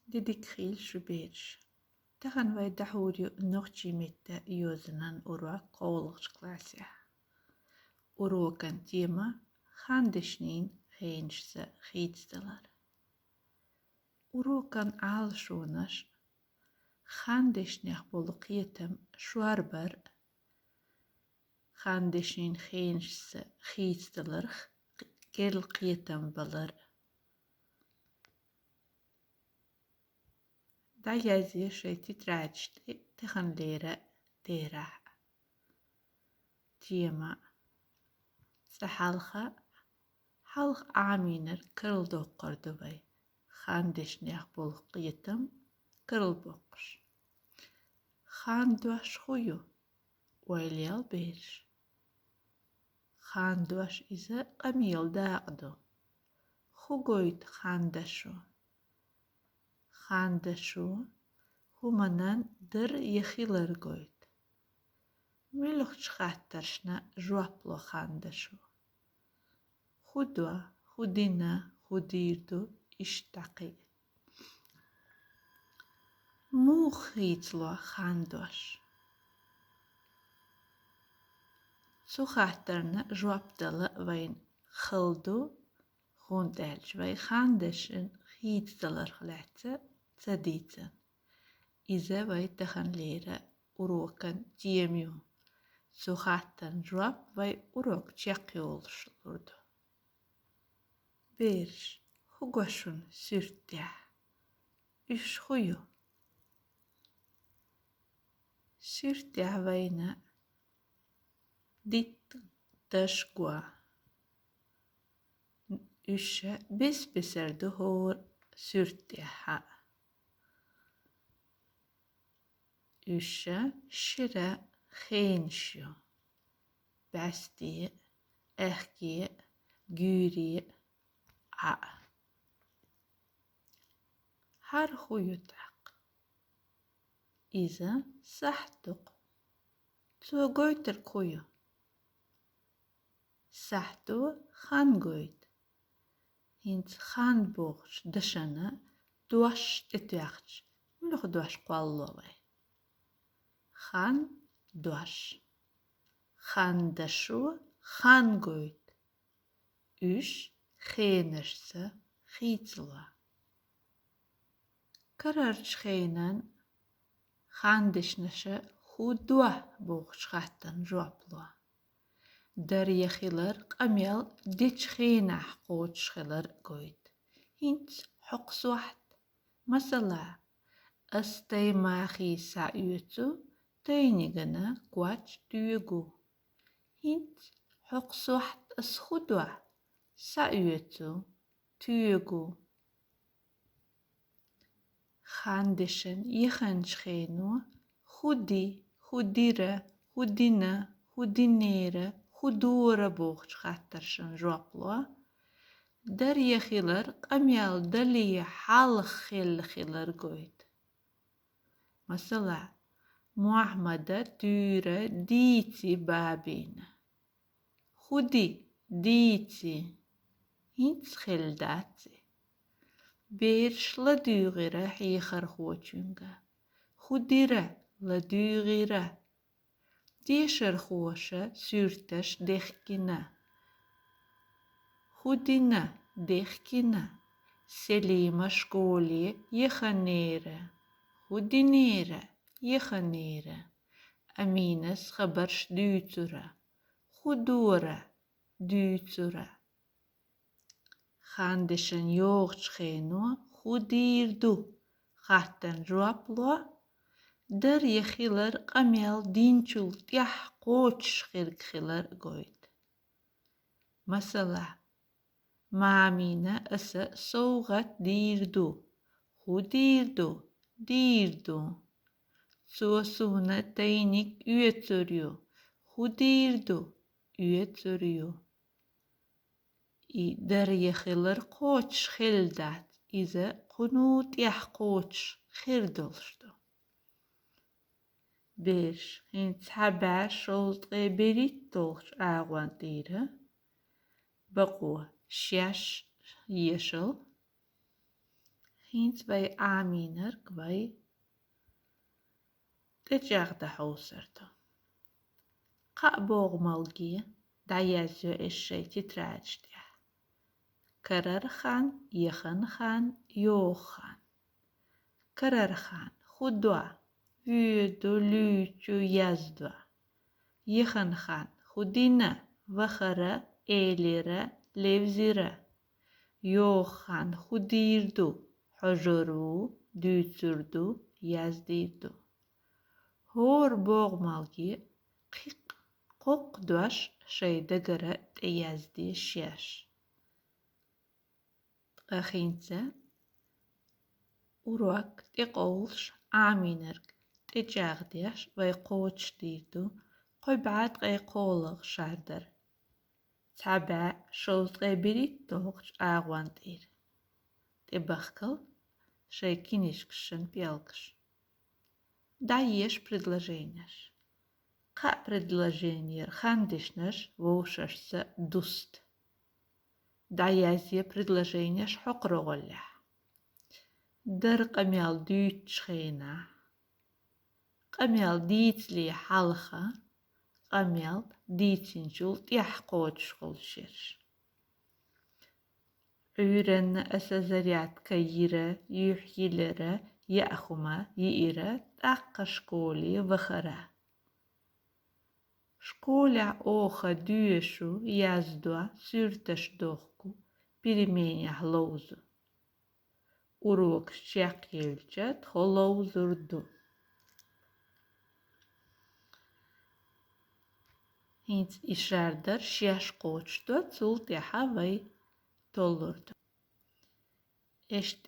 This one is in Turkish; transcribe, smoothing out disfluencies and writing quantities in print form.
Dedik khil şüberiş. Tahan ve dahuri nohçimette yozunan ura kovuluğç klasya. Urukan tema handişnin xeynşse xeydstalar. Urukan alşunaş handişneh bolu qiyetem şuarbar handişnin xeynşse xeydstalar gel qiyetem balar. Da yazıya şey titraçtı tıxanlere dera. Tema sahalxa halq aminer kırıl doqqardı bay. Xandeşneh bol qiyetem kırıl boqş. Xanduaş xuyu oyliyal beriş. Xanduaş ise qamiyal daqdu. Xugoyt xandaşu. Xandaşu humanan dır yexilar goyt. Miluq çıxattarşna juaplo xandaşu. Xudwa, xudina, xudirdu iştaqi. Muğitlo xanduaş. Suxattarna juapdalı vayn xıldu xundalç vay xandaşın xitdalar xlatsa tsaditsan. İze vay taxanlere urokan diyemiyor. Suxattan juap vay urok çaqi oluşulurdu. Bir, hugoşun sürtya. Üç huyu. Sürtya vayna dit taşgua. Üçe besbeserdi hor sürtya ha. Üçe şire xeynşyo. Basti, ehki, güri, a. Har huyu tak. İze sahtuk. Tuğoytır huyu. Sahtu xan goyt. Hint xan boğç dışana duaş etüaqç. Mülük duaş qallovay. Xan duaş. Xan daşu xan goyt. Üç xeynirse xitla. Kararç xeynan xan dişneşe xudua boğç xattan juaplo. Dar yexilar qamyal diç xeynah qoç xilar goyt. Hint xoqsuaht. Masala astay maxi sa'yutu taynigana quaç düyegu. Hint xoqsuaht asxudua sa'yutu tüyegu. Xandişin yıxanç xeynu xudi, xudira, xudina, xudinere, xudura boğç xattarşın juaplo. Dar yexilar qamyal daliye halıq xilxilar goyt. Masala Muhammada türe diti babina. Xudi diti. Hint xildati. Berş la düğire hiyxar xoçunga. Xudira la düğire. Dişer xoşa sürteş dexkina. Xudina dexkina. Selima şkoli yexanere. Xudinere yexanere. Aminas xabarş düçura. Xudura düçura. Xandişin yoğç xeynu xudirdu. Xattan juaplo. Dar yexilar qamyal dinçul tiyah qoç xirkxilar goyt. Masala mamina asa soğat dirdu. Xudirdu, dirdu. Suosuna taynik üyetsörüyor. Xudirdu, üyetsörüyor. Dar yexilar qoç xildat. İze qunut yah qoç xirdolşdu. Bir, hint haber şolt berit dolş ağwan dira. Baqu şaş yeşil. Hint vai aminer vai tecağda hausardı. Qa boğmalgi da yazıyor eşeği titreçti. Kararxan, yaxanxan, yoxan. Kararxan, xudwa, vüdü, lüçü, yazdwa. Yaxanxan, xudina, vaxara, elire, levzire. Yoxan, xudirdu, hojuru, düçürdü, yazdirdu. Hor boğmalgi, qik, qoqdwaş, şeyde göre te yazdi şiyaş. Qahintse, uruak te qolş, aminerg, te cağdiyaş, ve qoç dirdu, qoy baad qay qolıq şardır. Taba, şoz qay birit doğç ağvan dir. Te baxkal, şey kinişkşin piyalkş. Да ешь предложениеш. Qa предложениер хандишнеш вошашса дуст. Да язье предложениеш хоqroğolla. Dar qamyal düçxeyna. Qamyal diitli halxa. Qamyal diitinçul tiyah qoçqolşir. Öğrenme asazariyat kayire, yuhyilere, ya'xuma, yi'ire, taqqa şkoli vaxara. Şkola oxa düyeşu yazdua sürteş dohku pirimenya hlovzu. Uruk şyak yelçet holovzurdu. Hint işardar şyaş qoçtu, tult yaha vay tollurdu. Eşt